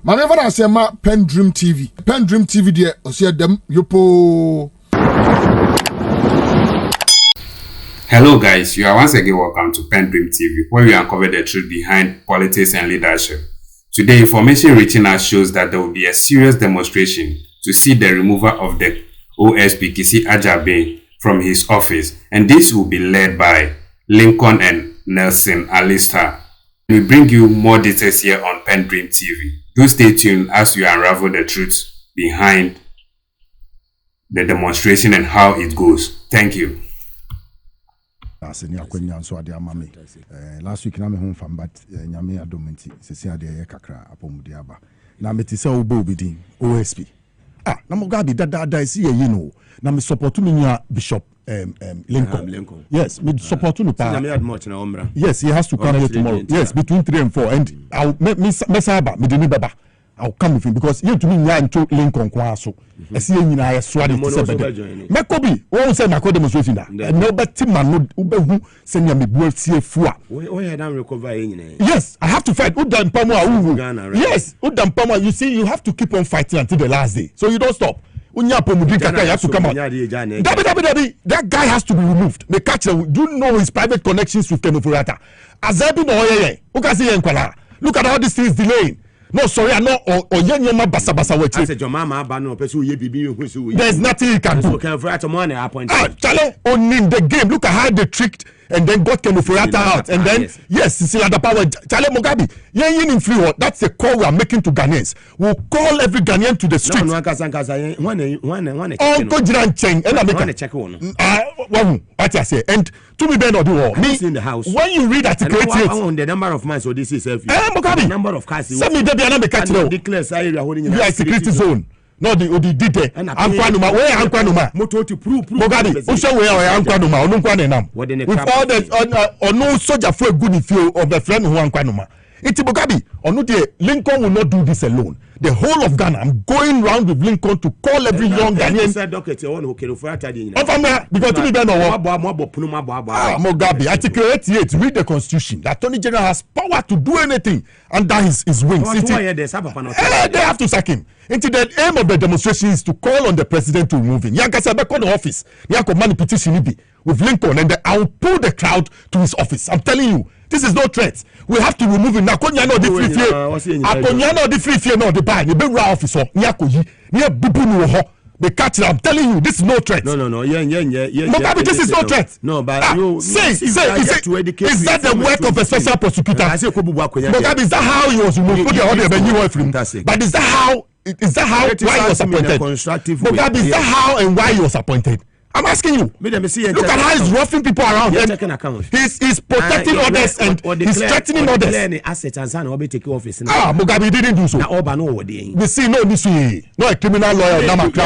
Maneva na say ma PENDREAM TV. PENDREAM TV there osia dem yopo. Hello guys, you are once again welcome to PENDREAM TV, where we uncover the truth behind politics and leadership. Today, information reaching us shows that there will be a serious demonstration to see the removal of the OSP Kisi Ajabe from his office, and this will be led by Lincoln and Nelson Alista. We bring you more details here on PENDREAM TV. Do stay tuned as we unravel the truth behind the demonstration and how it goes. Thank you. Last week na me home fam but nyame adomenti sesi ade ye kakra apomudi aba na meti se obo obidin OSP na mo ga bi dada isi ye no na me support me nya Bishop Lincoln. Yes, me support no pa. Yes, he has to come here tomorrow. Yes, between 3 and 4 and I'll me saba me deni baba. I'll come with him because you to me nya into Lincoln kwa so. Esi ye nyina ye swade ti se bede. Mekobi, won say na ko demonstration da. No beti man no ubehu se nya me bu tie fua. We head and recover ye nyina. Yes, I have to fight. Udam pamo. Yes, udam pamo. You see, you have to keep on fighting until the last day. So you don't stop. Unya pomudi kaka, you have to come out. That guy has to be removed. The catcher, do you know his private connections with Kenofurata? Azabi no ye. Ukasi ye nkwala. Look at how this thing is delaying. No, sorry, I know. Or yenyoma basa wechi. I said your mama abano pesu ye bibi husu. There's nothing you can do. Okay, for money appoint. Chale, only in the game. Look at how they tricked and then got Kenofurata out. And then yes, Sicily the power. Chale Mugabe. Yen in free. That's the call we are making to Ghanaians. We'll call every Ghanaian to the street. No, kasa one. Uncle Jiran Cheng. And I make check one. What I say. And to me, Ben or do all. Me in the house. When you read Article 88, the number of miles, so this is self. Mugabe. Number of cars. Send me the number catch now. Declares area holding you are security zone. No, the detail. Ankwanuma, where Ankwanuma? Moto to prove. Mugabe, Usha where Ankwanuma, Onunkwanenam. With all the on no soldier for a good feel of the friend who Ankwanuma. It's Mugabe. Lincoln will not do this alone. The whole of Ghana, I'm going round with Lincoln to call every young Ghanaian. Because to me, Ben or Mugabe, Article 88, read the Constitution. The Attorney General has power to do anything under his wings. They have to sack him. Into the aim of the demonstration is to call on the president to remove him. Yankasa back on the office. Yanko money petition with Lincoln, and I will pull the crowd to his office. I'm telling you, this is no threat. We have to remove him. Nakonya no the free fear. Akonya no the free fear no the buy. The big officer. Niakoyi. Niya bubu no ho. The catcher. I'm telling you, this is no threat. No. Yeah. Mugabe, this is no threat. No, but say, is that the work of a special prosecutor? Mugabe, is that how he was removed? Put the order when you were from. But is that how? Why he was appointed? Mugabe, is that how and why he was appointed? I'm asking you. Look at how he's roughing people around. He's protecting others and he's threatening others. Mugabe didn't do so. We see no a criminal lawyer.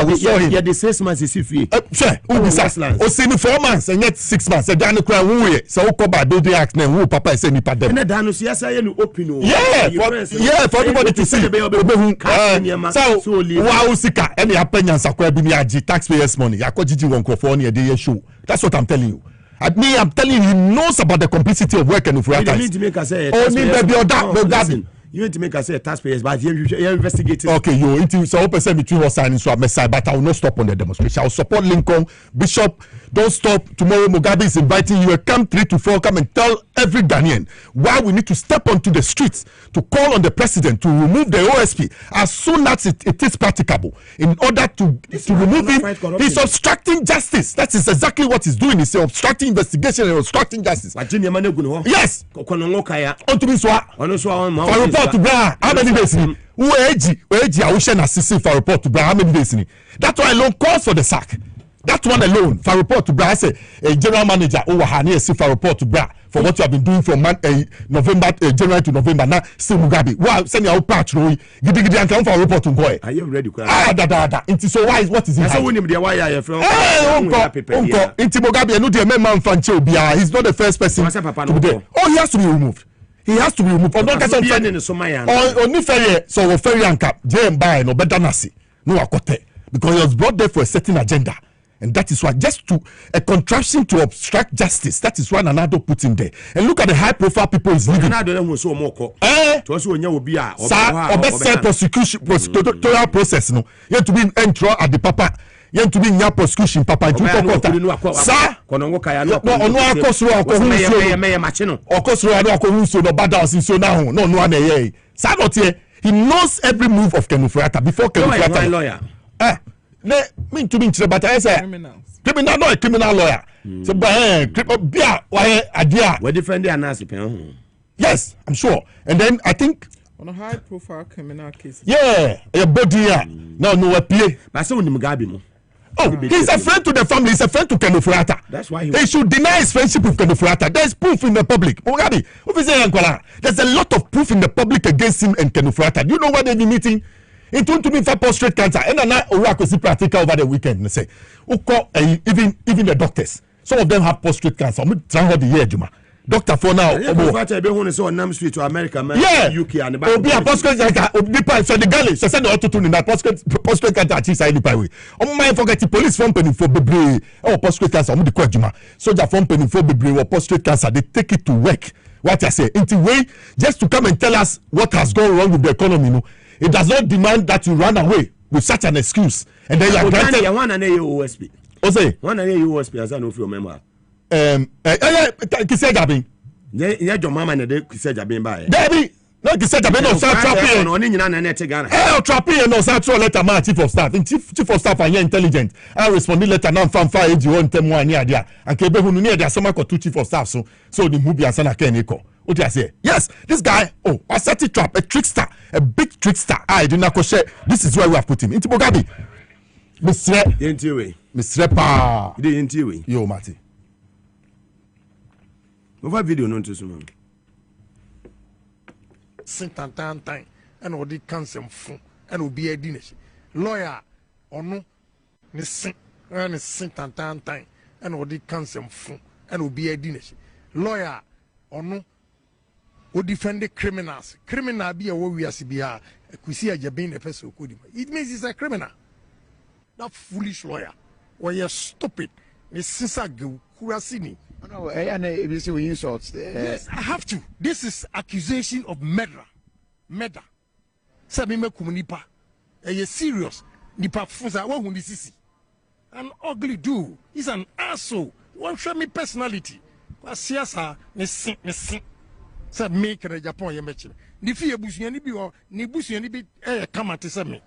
We saw him. Yeah, the 6 months is if he. Sure. Who disaster? O see 4 months and yet 6 months. So Dan cry who so who by building act name who papa say nipa dem. Yeah, for everybody to see. So wow sika any happen sakwa bi ni agi taxpayers money. Yakojiji won for a show. That's what I'm telling you. I'm telling you, he knows about the complicity of work and of You need to make us say you need to make us say taxpayers, but you're investigating. Okay, so open say between us and so Messiah, but I will not stop on the demonstration. I will support Lincoln. Bishop, don't stop. Tomorrow Mugabe is inviting you. Come 3 to 4, come and tell every Ghanaian why we need to step onto the streets to call on the president to remove the OSP as soon as it is practicable in order to remove him. He's obstructing justice. That is exactly what he's doing. He's obstructing investigation and obstructing justice. Yes. For report to Bra, how many days? I wish I assist for report to Bra, how many days? That's why alone calls for the sack. That one alone for report to Bra. I say a general manager over Hani for report to Bra for what you have been doing from November, January to November. Now still Mugabe. Wow, send your patch, Roy. Gidi and come for report to boy. Are you ready? So why? What is it? I win him the why you from. Uncle, Inti Mugabe, no the man Fancho Bia. He's not the first person to be there. Oh, he has to be removed. He has to be removed. On Niferie, so Ferry and Cap, JM Bay, no better nasi, no akote, because he was brought there for a certain agenda. And that is why, just to a contraption to obstruct justice, that is why Nana-Addo put in there. And look at the high profile people is living. Prosecutorial process, no. You have to be entro at the papa. You have to be in your prosecution, papa. Sir, no, he knows every move of Kenufrata before Kenufrata. Lawyer. Me to be but I say criminal, not a criminal lawyer. So, We're defending an yes, I'm sure. And then I think on a high profile criminal case. Yeah, a body. No, play. But so Mugabe. Oh, he's a friend to the family. He's a friend to Kenufrata. That's why they should deny his friendship with Kenufrata. There's proof in the public. Mugabe, there's a lot of proof in the public against him and Kenufrata. Do you know why they've been meeting? It went to me for prostate cancer. And then I see practical over the weekend. They say, even the doctors. Some of them have prostate cancer. I'm trying the year, Juma. Doctor for now. Yeah, street to America, man. Yeah, UK and the be a prostate cancer. So the girl, she said, "Auto tune in that prostate cancer." She's saying, "Pay oh my forget the police from penny for baby. Oh, prostate cancer. I'm the question, Juma. Soldier from penny for baby or prostate cancer. They take it to work. What I say, into way just to come and tell us what has gone wrong with the economy. No, it does not demand that you run away with such an excuse, and then you are granted. One and OSP. Ose. One and OSP as I know if you remember. Kise Jabin. Yeah, your mama and the Kise Jabin by. Debbie, no Kise Jabin no start trapping. On in Ghana. Trapping no start letter man chief of staff. In chief of staff and intelligent. I responded letter now from 5 you want them one near there. And Kebe who near there some two chief of staff so the movie and sana Keniko. What do I say? Yes, this guy, I set it trap, a trickster, a big trickster. I did not share. This is where we have put him. Into Mugabe. Mr. Pa. Yo, Mati. Over video non to someone. Sintantan and odi cancel fun and obi ediness. Lawyer or no ne sintantan and odi cancel fun and obi ediness. Lawyer or no o defend the criminals. Criminal be a wo we asibia kusi ajabin a person kodi. It means he's a criminal. That foolish lawyer. Or you're stupid. It's sisag kurasini. No, and if you insults. Yes, I have to. This is accusation of murder. Murder. Sabime kumunipa. A serious. Nipa funza wa hundisisi. An ugly dude. He's an asshole. One show me personality. Kwa siasa ne sin. Sa me kere Japan ye mechi. Ni fi ebusuan ni bi o ni busuan ni bi kama te se me.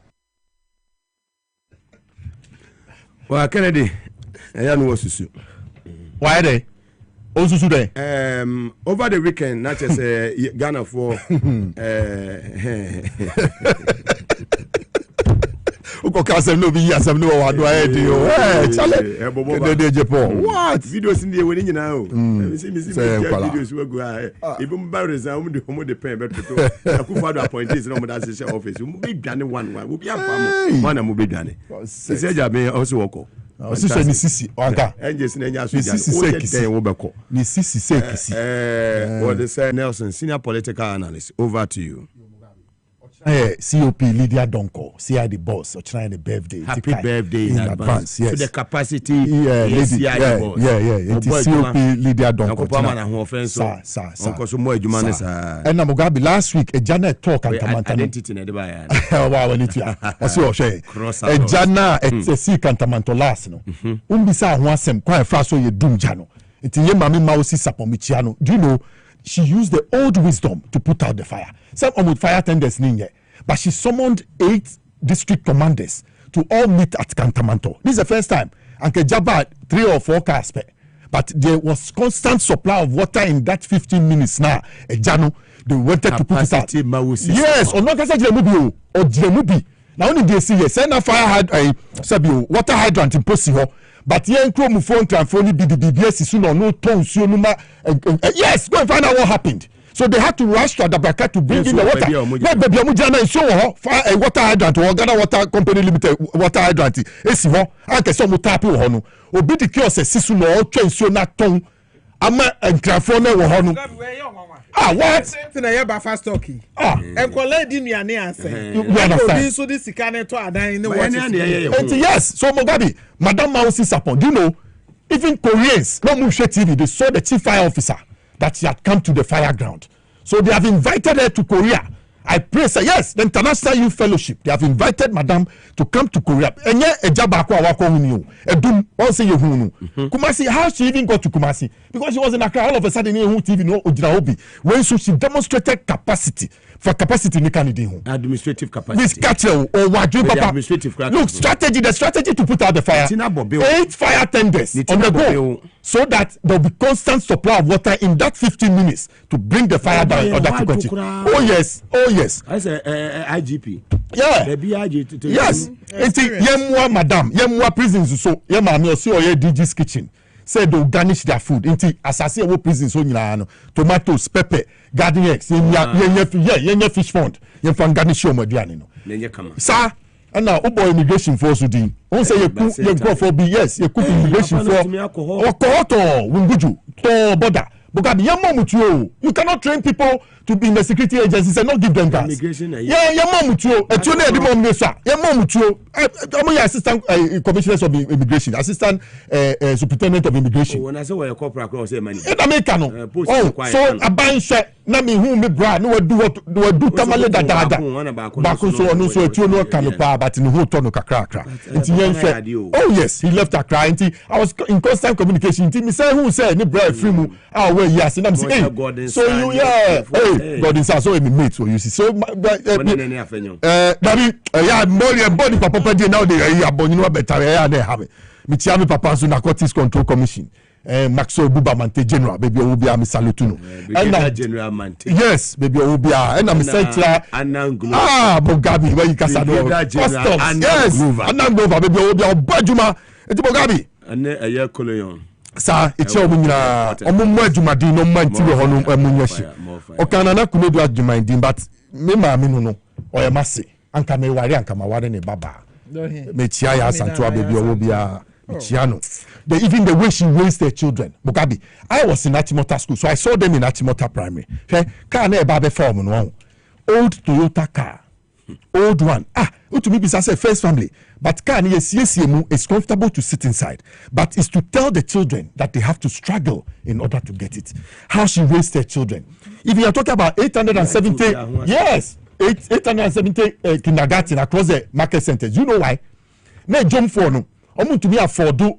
Wa Kennedy. Eya no wasusu. Why they? Osusu there. Over the weekend, not just Ghana for Ukokasem no be yasem no wa do ahead yo. Chale. What? Videos in the way you know. See videos we go ahead. Even barriers are the home the pen but to Akufo appointees no that session office. We be done one. We be am one am be done. Say Jabe also work. Osise ni sisi wanga. Engines na nya so sisi sekisi wo beko. Ni sisi sekisi. What they say Nelson, senior political analyst. Over to you. COP Lydia Donko, CI the boss, or trying the birthday. Happy birthday in advance. Yes. To the capacity. Yeah. It is COP Lydia Donko. Sir. Uncle so more Jumane sir. And Mugabe last week a Jana talk and Tamantano. Identity na deba. Wow, when it ya. What's your share? A Jana a see Cantamanto last no. Umbisa wansem kwa fraso ye dum jano. It ye mami mausi sapomichiano. Do you know? She used the old wisdom to put out the fire. Some with fire tenders ninye, but she summoned 8 district commanders to all meet at Cantamanto. This is the first time. And Kejaba 3 or 4 cars, but there was constant supply of water in that 15 minutes now. Ejano, they wanted to put it out. Yes, or not Jemubi or Jemubi. Now only they see yes, send a fire hydrant, water hydrant in Posiho. But yen krom phone transphone be the BBS is no tone yes, go and find out what happened. So they had to rush to Adabraka to bring in the water. Baby Omujana is show fire a water hydrant or Ghana Water Company Limited water hydrant. Esi ho anke so mutapi ho no. Obi di kiosk sisu no train so na ton ama transphone wo ho no. What? Something I have fast talking. And collect in your answer. You understand? So this can to a dying Yes, so Mugabe, Madam Mausi Sapon, do you know, even Koreans, no Mushe TV, they saw the chief fire officer that she had come to the fire ground. So they have invited her to Korea. I pray, say yes, the International Youth Fellowship, they have invited Madam to come to Korea. And yeah, a jabako awako hunu. Edum, all say you hunu. Kumasi, how she even got to Kumasi? Because she was in Accra, all of a sudden, TV, no, Ojinaobi. When so she demonstrated capacity. For capacity, ni candidate. Administrative capacity. Miss Catcher or Waju Papa. Look, the strategy to put out the fire. 8 fire tenders on the go. So that there will be constant supply of water in that 15 minutes to bring the fire down or that to continue. Oh yes. I say IGP. Yeah. The BIG. Yes. Yemwa madam, yemwa prisons so yema me osi oye DG's kitchen. Said they'll garnish their food. Inti asase wo prisons so nyina no. Tomatoes, pepper, garden eggs, yenye fish fond. Yen fan garnish your maduane no. Nenye kama. Sir, and now Ubo immigration force udin. On say you go for be yes, you cook immigration for. Or kohoto, wunguju, to border. Because you cannot train people to be in the security agencies and not give them gas. Assistant commissioners of immigration, assistant superintendent of immigration. When I say we're a corporate, I say money. So a bunch na me who me bra no do tamale da back so no so etu no kanopa but no hoto no kakra. Oh yes, he left Accra. I was in constant communication. Me say who say ni bra free mu yes, and I'm saying so you God is so me mate so you see so body papa dey now dey abon you know better dey have me tia me papa so narcotics control commission Maxwell Bubamante General, baby, will be a Salutuno. General Mante. Yes, baby, will be a and I'm saying, Bogabi, where you can say, yes, Anangova, baby, will be a Bajuma, it's Bogabi. And a year colon. Sir, it's your Jumadi, no mind to honor a munyashi. O Canana could do Jumadi, but Mima Minuno, or a Massy, and Kamewari and Kamawari Baba. Mechia Santua, baby, will be a. Even the way she raised their children. Mugabe, I was in Achimota school, so I saw them in Achimota Primary. Car near Babe Form, no. Old Toyota car. Old one. To me, it's a first family. But car near CSMU is comfortable to sit inside. But it's to tell the children that they have to struggle in order to get it. How she raised their children. If you are talking about 870, yes, 870 kindergarten across the market centers. You know why? Me jump for no. To me afford do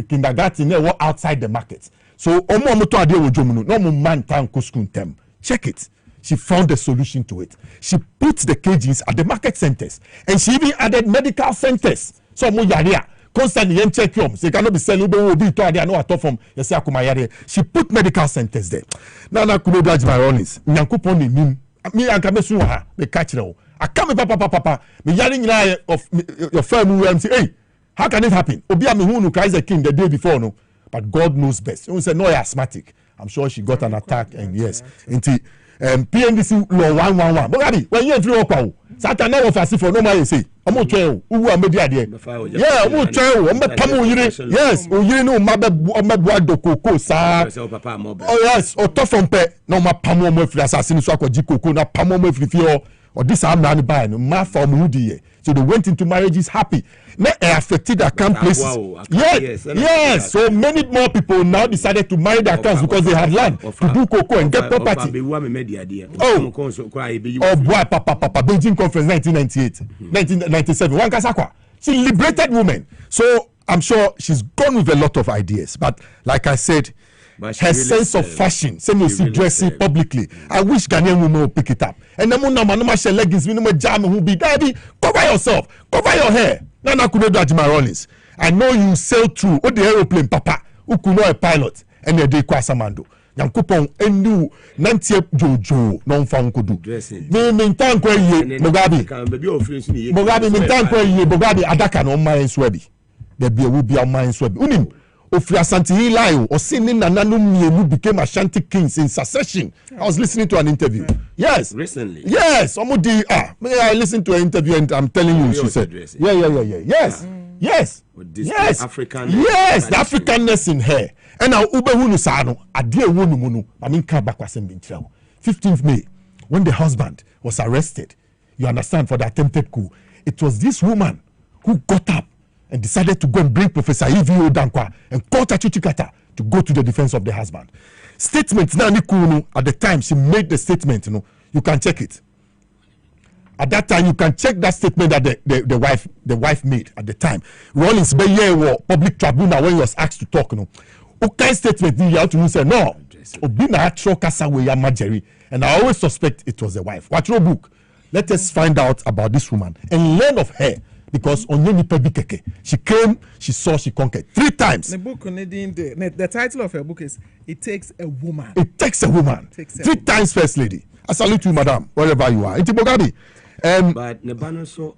kindergarten outside the market. So to ade ojomu no man tan ko school tem. Check it. She found a solution to it. She put the cages at the market centers and she even added medical centers. So mo yarea constantly yen check you. They cannot be selling be to ade no atọ from you say akuma yare. She put medical centers there. Now kuno dodge my runnings. Nyankopon ni nim. Me anka mesu ha be catch them. I come papa me yare nyina of your firm we say hey. How can it happen? Obi Amihunu cries a king the day before, no. But God knows best. You say no, you're asthmatic. I'm sure she got an attack, and yes, into PNDC law 111. But when you're through Okao, Satan never fast for no man say. I'm not sure who are media there. Yeah, I'm not sure. I'm not coming. Yes, you know, my boy Coco, sir. Oh yes, or tough from pe. No, my pamo mo free assassin so ko jikoko na pamo mo free or this am na buy no ma for mudi. So they went into marriages happy. Now affected their camp places. Yes. So many more people now decided to marry their camps because they had land to do cocoa and get property. Oh boy, papa, Beijing Conference 1998, 1997. One Kasakwa. She liberated women. So I'm sure she's gone with a lot of ideas. But like I said, her sense of fashion, same you see dressing publicly. I wish Ghanaian women would pick it up. And the no share leggings, no jam who be daddy. Cover yourself, cover your hair. Nana could not my Rollins. I know you sail through the aeroplane, papa. Who could know a pilot and a day kwasamando. Yankupon enu nantie jojo non fan kodu. Me mintan kwa ye Mugabe mintan kwa ye Mugabe adaka no man swebi. There be will be a man swebi. Unim Ofri Asante Ilayo or singing Nananu Mienu became Ashanti kings in succession. I was listening to an interview. Yes. Recently. Yes. I listened to an interview and I'm telling you, she said. Yeah. Yes. Yes. Yes. African. Yes, the Africanness in her. And now Ube Hunu Sano, a dear Wunu, I mean, Kabakwasen Bintrao. 15th May, when the husband was arrested, you understand, for the attempted coup, it was this woman who got up and decided to go and bring Professor E.V.O. Dankwa and call Tachuchikata to go to the defense of the husband. Statement now, at the time she made the statement, you can check it. At that time, you can check that statement that the wife made at the time. Rollins Beye public tribunal when he was asked to talk, okay, statement you have to say no. Obina Kasa Majeri, and I always suspect it was the wife. Watch your book. Let us find out about this woman and learn of her. Because she came, she saw, she conquered 3 times. The book, the title of her book is "It Takes a Woman." It takes a woman. 3 times, First Lady. I salute you, Madam, wherever you are. Intibogabi. But Nebano so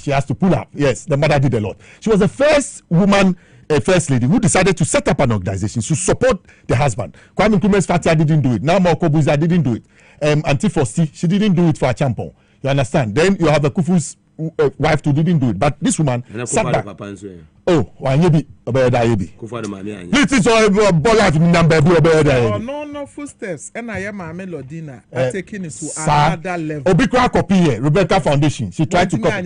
she has to pull up. Yes, the mother did a lot. She was the first woman, First Lady, who decided to set up an organization to support the husband. Kwame Nkrumah's Fatia didn't do it. Now Kobuza didn't do it. Auntie Fosti, she didn't do it for a champon. You understand? Then you have the Kufu's wife who didn't do it. But this woman sat back. Oh, Wanyebi, Obeda Yebi. This is all Bola number no footsteps. And I am Melodina taking it to another level. Obikra copy here, Rebecca Foundation. She tried to copy.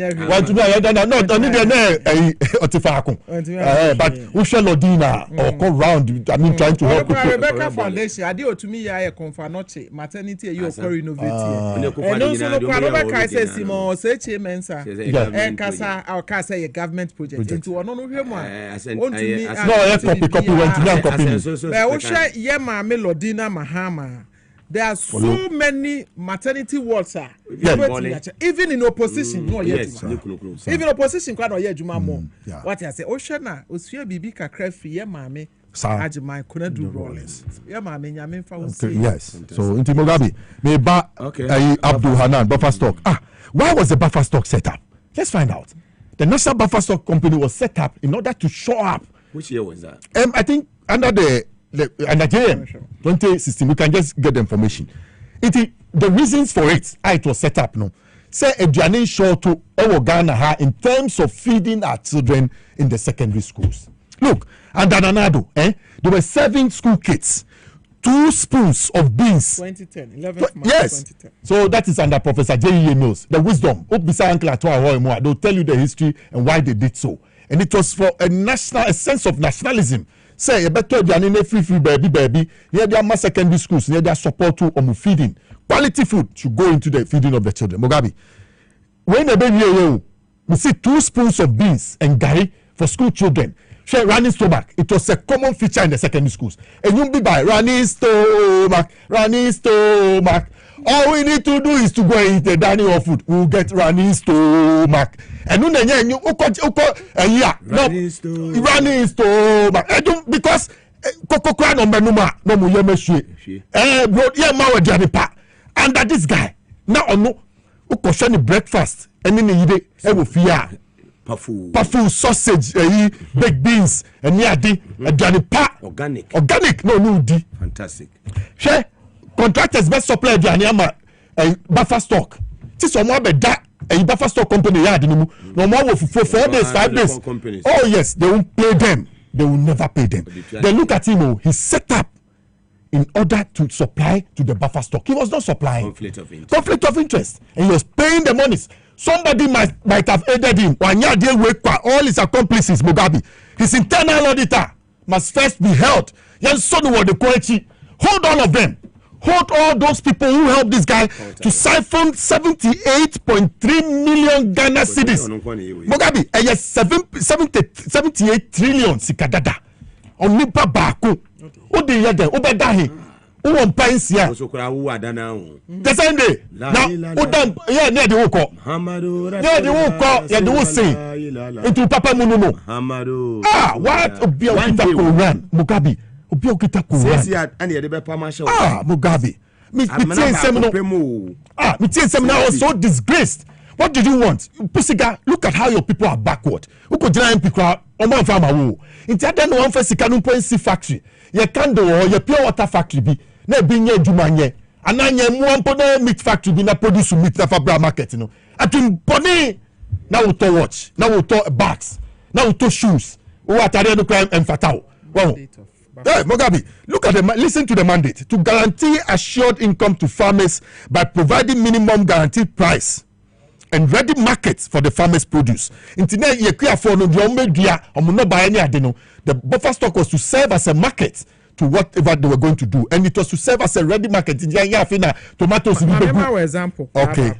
But we shall Lodina or go round. I mean, trying to help Rebecca Foundation. I do to me, I confirm maternity. You are innovative. And also, Rebecca says, Simon, say, Mensa, and Casa, our Casa, a government project into one. No, copy went to copy. Melodina Mahama. There are so many maternity wards, even in opposition. No, yet even opposition can't hear Juma more. What I say, Oshana, Osia Bibi Kakrefi, yeah, mammy. Ajimai couldn't do rollins. Yeah, mammy, Yamin found. Yes. So, Intimogabi, may Abdul Hanan, buffer stock. Why was the buffer stock set up? Let's find out. The National Buffer Stock Company was set up in order to show up. Which year was that? I think under the under JM 2016. We can just get the information. The reasons for it, it was set up. No, say a journey show to our Ghana in terms of feeding our children in the secondary schools. Look, under Nanado, there were 7 school kids. 2 spoons of beans. 2010, 11th March. Yes. 2010. So that is under Professor J.E. Mills. The wisdom. They'll tell you the history and why they did so. And it was for a sense of nationalism. Say, you better be free baby. Near their secondary schools, near their support to feeding. Quality food should go into the feeding of the children. Mugabe. When the baby, we see 2 spoons of beans and gari for school children. Running stomach. It was a common feature in the secondary schools. And you'll be by running stomach. All we need to do is to go and eat the dining hall food. We'll get running stomach. And running stomach. Because Coco no menuma no mu yemeshe. Bro, under this guy. Now no. Uko breakfast. And then you fear. Pafu sausage, baked beans, and yadi, organic, no di. Fantastic. Share contractors best supply Janiama buffer stock. This one more that a buffer stock company yard no more for 4 days, 5 days. Oh yes, they won't pay them. They will never pay them. They look at him. He set up in order to supply to the buffer stock. He was not supplying. Conflict of interest, and he was paying the monies. Somebody might have aided him. All his accomplices, Mugabe. His internal auditor must first be held. Hold all of them. Hold all those people who helped this guy to siphon 78.3 million Ghana cedis. Mugabe, 78 trillion sikadada. Onipa baku. Odi yede, obedahi. Uwon pensia. The same day. Now, udam, yeah, near the woko. Near the woko, yeah, the wose. Into Papa Mununo. What? Obiokita Koran, Mugabe. Obiokita Koran. Mugabe. Me seminar was so disgraced. What did you want? Pusiga, look at how your people are backward. Uko jina mpikwa, oman farmer wo. Inti ada no one fesika no point factory. Ye candle or ye pure water factory bi. Na binye jumanye ananye muampo na meat factory bi na produce meat na fabra market no atun boni Now we talk watch. Now we talk bags. Now we talk shoes. Who are tired of crime and fatal. Wow. Hey, Mugabe, look at listen to the mandate to guarantee assured income to farmers by providing minimum guaranteed price and ready markets for the farmers' produce. The buffer stock was to serve as a market to whatever they were going to do, and it was to serve as a ready market. Tomatoes. For example, okay,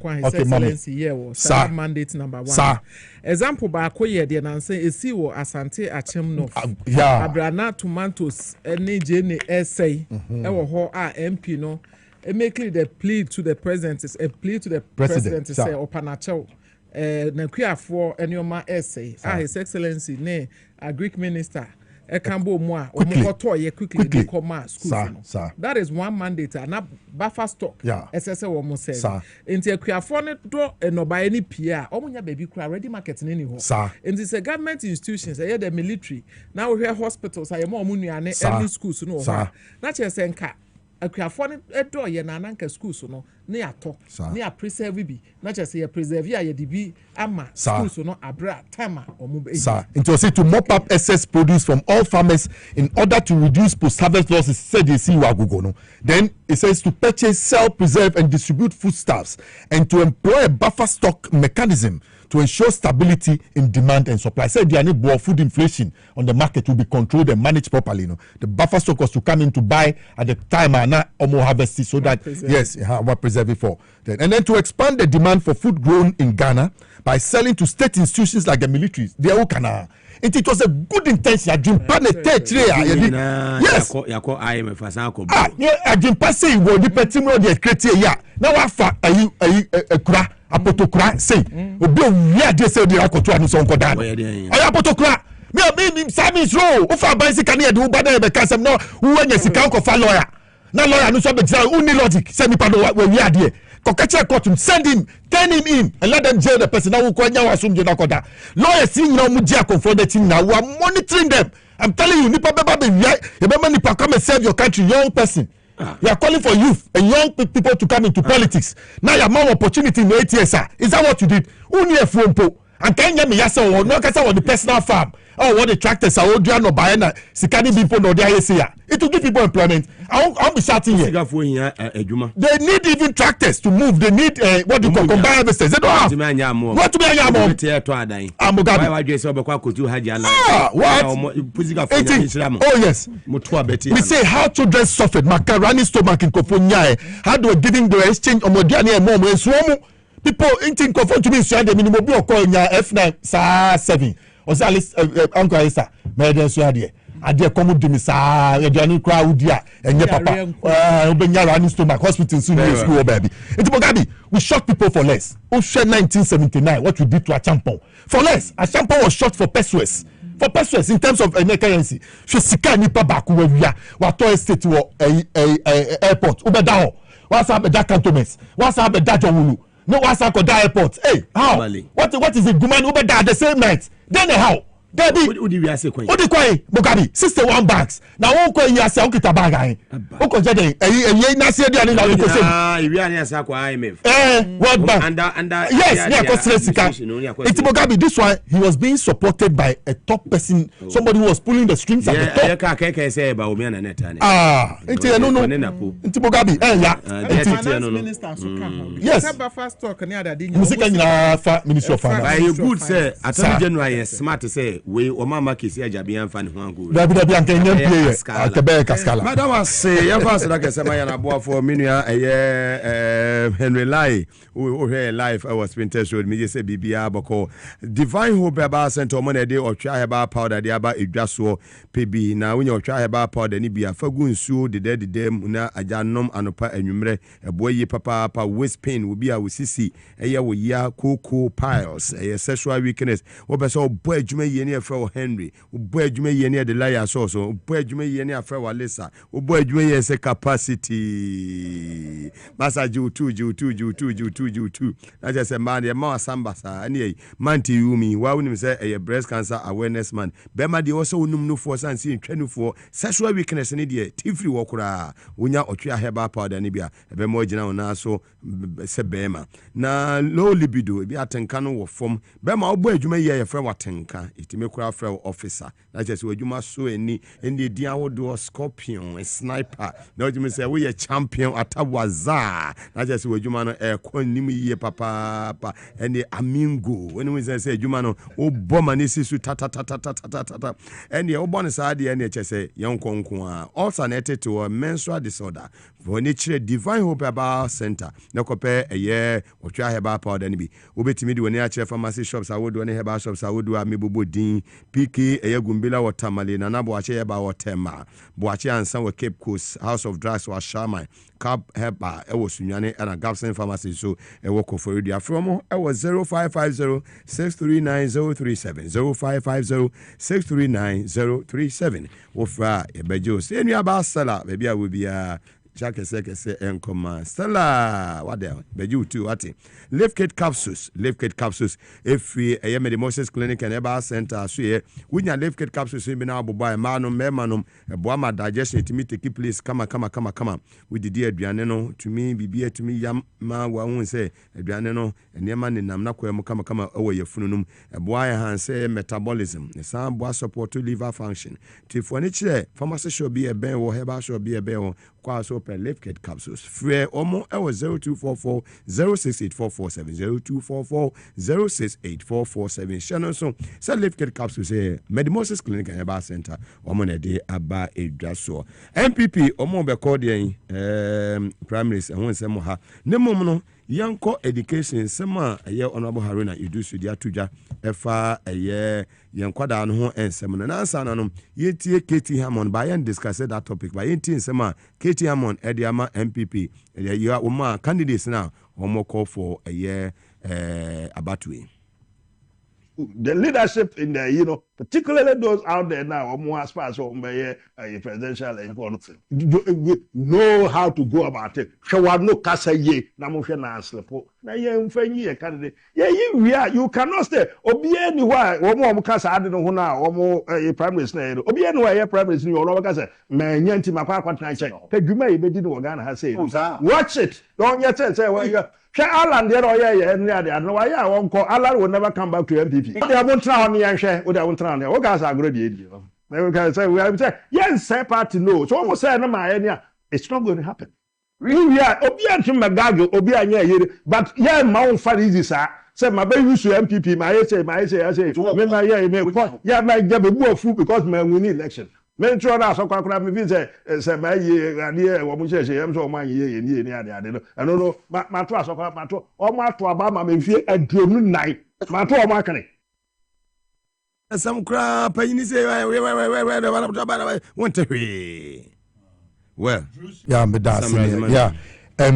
sir. Mandate number 1. Sir. Example ba akoye de nan say esi wo Asante Achem North. Yeah. Abrana tomatoes ene je ne essay. E wo ho a MP no. E make the plea to the president is a plea to the president say opanacho. Na kuafo enioma essay. His Excellency ne a Greek minister. Ekambo moa omoto ye quickly dey come school. That is one mandate and buffer stock. SSA wo mo say. Enti akuafo ne do enoba ni pia omunya baby kura ready market ne ni ho. Enti say government institutions say the military now we hear hospitals say mo omunuane early schools no ho. Na che say nka akuafo ne do ye na nanka schools no ne ato ne a preserve bi na che say preserve ya ye dibi ama schools no abra time omo be. It was to mop up excess produce from all farmers in order to reduce post-harvest losses, said the CEO no. Then it says to purchase, sell, preserve and distribute foodstuffs and to employ a buffer stock mechanism to ensure stability in demand and supply. Said the food inflation on the market will be controlled and managed properly. No? The buffer stock was to come in to buy at the time and not almost harvest it so that what preserve it for. And then to expand the demand for food grown in Ghana by selling to state institutions like the military. They are all it was a good intention. I didn't plan yes. I didn't pass it. Well, the petimo they create ya. Now I fa a kura apotokura say. Obi we are just say the akoto anu so nko dan. Oya apotokura. Me Sammy's role. Ufa ba sika na do bad be kan sem no wo anya sika ko fa lawyer. Na lawyer no so be tell uni logic. Say me pado we are there. Kokache court send him, turn him in, and let them jail the person. Now we lawyers see now mujia confront the team now. We are monitoring them. I'm telling you, nipa nipa come and serve your country, young person. You are calling for youth and young people to come into politics. Now you have more opportunity in the ATSR. Is that what you did? Only a phone po. And can you me yasa or no kasa on the personal farm? Oh, what the tractors are all no buying sikani people no there here. It will give people employment. I'll be shouting here. They need even tractors to move. They need what do you call combined harvesters. They don't have. What to be a yam? Oh yes. We say how children suffered. Macaroni stomach in Kofonya. How do we giving the exchange of Modiani and Mom and Swomo? People in conform to me say the minimum be call F9 7. O say Uncle Alista, me dey so ade. Ade come do me sa, e dey crowd dia, enye papa. Obenya running stomach hospital soon in school baby. It's Mugabe, we shot people for less. O share 1979 what we did to a champion. For less, a champion was shot for pesos. For pesos in terms of currency. She sika nipa back we wia. What to estate wo airport. Ubeda ho. What's up that cantonments? What's up that Jowulu? No, what's up that airport? Hey, how? What is it? Guman Ubeda the same night. Then how? Debbie, what do you say? What do you call Mugabe? 61 bags. Now, who call you as a bag? Who call you? Nasi Adi Ali. What bank? Yes, it's Mugabe. This one, he was being supported by a top person, somebody who was pulling the strings at the top. It's Mugabe. Yes. Minister of Finance. By good say, Attorney General smart to say. We o mama kesi ajabian fa ne ho angu. Dabi anke nyam pie akebe kaskala. Madam was say ya pass that kese ma ya na boafo menua Henry Lai o hear live I was been test road me say bibia boko Divine Hope Herbal Center mo na dey otwa herbal powder dey aba edwaso pebi na wonya otwa herbal powder ni bia fagu nsuo de mu na ajanom anopa anwumre eboyi papa waist pain will be a wosisi eye wo ya cocoa piles sexual weakness wo be so boy adwuma ye afro Henry obo adwuma yie ne de laya so obo adwuma yie ne afro Alista obo adwuma yie se capacity massage ju2 na just say man ma asamba sa ani man ti yumi wa wonim say a breast cancer awareness man be ma de also unum no for san si ntwanu for sexual weakness ne de tifri wo kura wonya otwe herbal powder ne bia be mo gina ona so se be ma na low libido bi atenka no wo fom be ma obo adwuma yie ye frɛ watenka itime kura frɛ officer na just adwuma so eni dia wodo scorpion sniper na adwuma say we champion atawaza na just adwuma no konim yie papa eni amingo when we say adwuma no obo manisi su tata eni obo no sa de eni say yonkonko a alternative to menstrual disorder for nature divine hope about center na kope eye otwa heba powder ni bi obetimi de woni a che pharmacy shops awodo ne heba shops awodo a mebobo din pk eye gumbila watermale na bo ache heba watema bo ache ansan wa Cape Coast House of Drugs wa Sharma Cap heba e wo sunwane na Gapson pharmacy so e wo koforidi afrom e wo 0550639037 0550639037 wo fra e bejo se nua ba sala be bia wo bia Jacques Sekese enkoma Stella wade beju tu ati Lift Kit capsules every ayemede Moses Clinic and Eba Center so ye wunya Lift Kit capsules be na aboba ma no memanum eboa ma digestion timi take place kama we didi aduane no tumi bibia tumi yam ma wa hu se aduane no enema ne nam na kwem kama ewo yefununum eboa ya han se metabolism ne san boa support to liver function tifo ne kire pharmacy shop be e ben wo herbal shop be e ben wo kwa so per Lift Kit capsules free omo ewo 0244 068447 0244 068447 channel so Lift Kit capsules Medimosis Clinic and Eba Center omo na de aba edwaso MPP omo be call den primaries ehun nsem ha ne mom no yanko education sema eye honorable Haruna Idusu dia tuja efa eye yankwada no ho ensem no nansa no yetie KT Hammond ba yan discuss that topic ba yetie nsema KT Hammond ediama MPP you are uma candidates now omo call for eye abatwe. The leadership in the, particularly those out there now, more as far as presidential know how to go about it. Show no kasa ye, namusha na slepo. Na ye mfenyi candidate. You cannot stay. Obi anywhere, omo kasa ade no na omo prime minister. Obi anywhere prime minister you no kasa me nyanti makwa kwatna check. Pedwuma ye bedi no Ghana ha say. Watch it. Don't yet say well Alan there or yeah, no, I won't call Alan will never come back to MPP. They won't try on the answer, or they won't try on the guys are great. They can say, we have said, yes, say party no. So almost say, no, it's not going to happen. We are obedient to Magago, obedient, but yeah, Mount Farizi, sir. Say, my baby used to MPP, my say, I say, yeah, my get a more food because my winning election. Men tro na so kwakura me fi se ma ye ade wo mo chese yem so ma ye ni ade no eno no ma to aso kwa ma to o ma to aba ma me fi aduonu nai ma to o ma kane some crap panyini say we want to well yeah me that yeah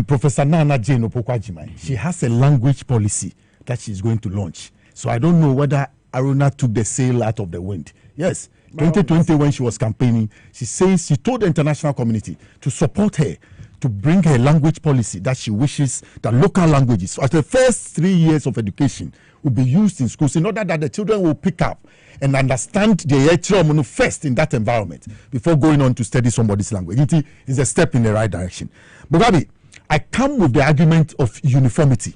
Professor Nana Jane Opokwajima she has a language policy that she's going to launch, so I don't know whether Aruna took the sail out of the wind. Yes, 2020 when she was campaigning, she says she told the international community to support her, to bring her language policy that she wishes that local languages as the first 3 years of education will be used in schools in order that the children will pick up and understand the Echiromono first in that environment before going on to study somebody's language. It is a step in the right direction. Mugabe, I come with the argument of uniformity.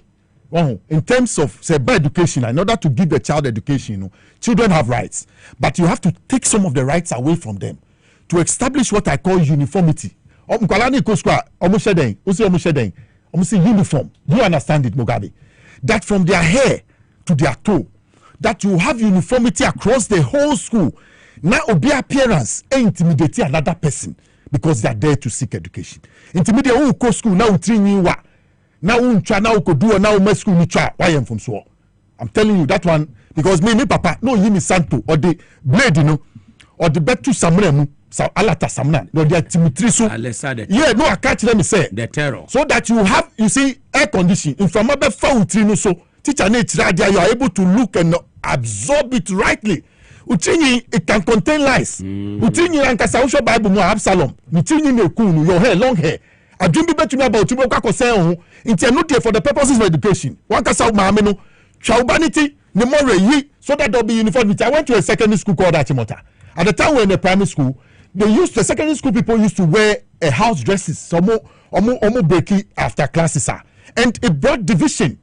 In terms of say by education, in order to give the child education, children have rights, but you have to take some of the rights away from them to establish what I call uniformity. Uniform. Do you understand it, Mugabe? That from their hair to their toe, that you have uniformity across the whole school. Now, obi appearance intimidate another person because they are there to seek education. Intimidate who go school now training wa. Now now do now my school ni try why am from so. I'm telling you that one because me papa no yimi santo or the blade or the betu samremu so alata samna no the timitri so yeah no I catch them say the terror so that you have you see air condition in from be found so teacher na you are able to look and absorb it rightly Uchinyi, it can contain lies. Uchinyi and Kasausha Bible no Absalom. Uchinyi no kunu, your hair, long hair. I dream be to me about you for the purposes of education. One Kasau Mameno, Chaubanity, the more ye, so that there'll be uniformity. I went to a secondary school called Achimota. At the time we were in the primary school, the secondary school people used to wear a house dresses, some more breaky after classes. And it brought division.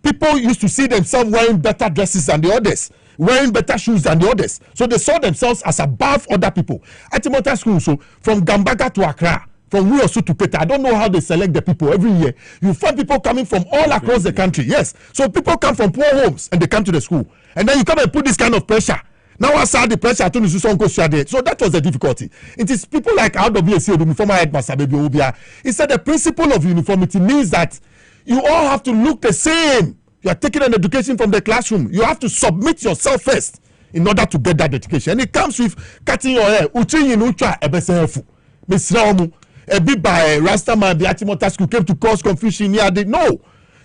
People used to see themselves wearing better dresses than the others, wearing better shoes than the others. So they saw themselves as above other people. At Timota School, so from Gambaga to Accra, from Wiosu to Keta, I don't know how they select the people every year. You find people coming from all across the country. Yes. So people come from poor homes and they come to the school. And then you come and put this kind of pressure. Now I saw the pressure to so that was the difficulty. It is people like RWC, the former headmaster Baby Obia. He said the principle of uniformity means that you all have to look the same. You are taking an education from the classroom. You have to submit yourself first in order to get that education. And it comes with cutting your hair. A bit by Rastaman, the Atimota school came to cause confusion here. No,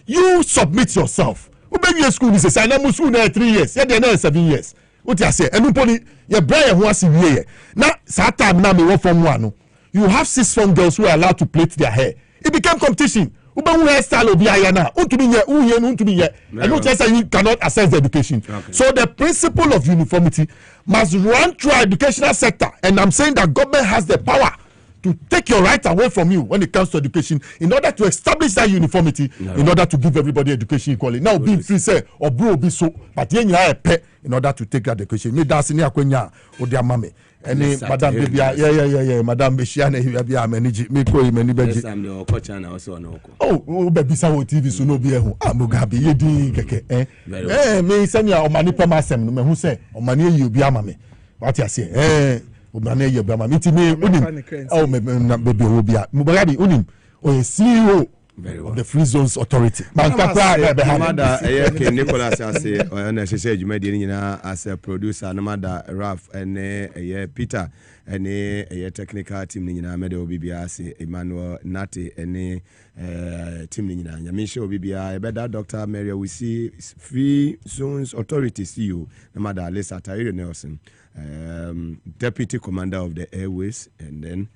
you submit yourself. Maybe your school is a sign. I'm school 3 years. Yeah, they're 7 years. What you say? And your brain was in here. Now, Saturday, now me work from one. You have 6 young girls who are allowed to plait their hair. It became competition. And you cannot access the education. Okay. So the principle of uniformity must run through our educational sector. And I'm saying that government has the power to take your right away from you when it comes to education in order to establish that uniformity, in order to give everybody education equally. Now, being free say or bro be so, but then you are a pet in order to take that education. Me dancing here kwenya or their mommy. Any Madam Baby, yeah, Madam Beshiane, you be a manager. Me call him many better. I'm the coach and also no. Oh, baby, so TV so no be a who. I'm Mugabe, you did keke. Me send you on money per masem. No, who say on money you be a mammy. What you say? Obane ye bama miti me unim baby obia Mugabe unim o CEO of the Free Zones Authority. Namada Nicholas as a Jumedi as a producer, Namada Ralph and Peter and a technical team Nina Medo BBS, Emmanuel Nati and team Nina Yamisha BBI, better Dr. Mary, we see Free Zones Authority CEO, Namada Alista Tyre Nelson, Deputy Commander of the Airways, and then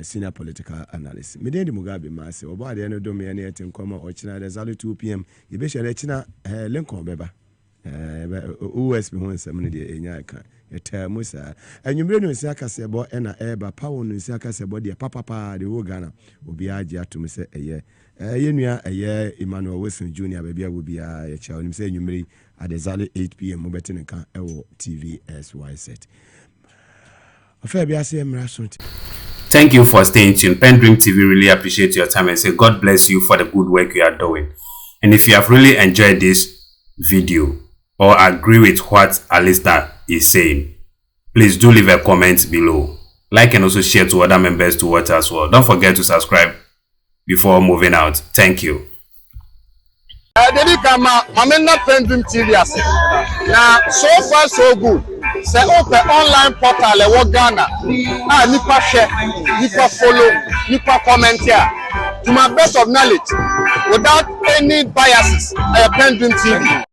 senior political analyst. Medeni Mugabe Masi, Oba the end of me at Nkoma or China, there's only 2 p.m. You be sure China Lincoln Beba. OSP won some in Yaka, a termusa. And you bring Saka Sebo and a eba, Power Nusaka Sebo, the Papa, the Wogana, will be Aja to me say a year. A year, Emmanuel Wilson Jr. baby will be a child. You say you may at exactly 8 p.m. Mobetinka TV SY set. Thank you for staying tuned. PENDREAM TV really appreciate your time and say God bless you for the good work you are doing. And if you have really enjoyed this video or agree with what Alista is saying, please do leave a comment below. Like and also share to other members to watch as well. Don't forget to subscribe before moving out. Thank you. PENDREAM TV now so far so good. Say open online portal e wo Ghana. Nipa share, nipa follow, nipa comment here. To my best of knowledge, without any biases, PENDREAM TV.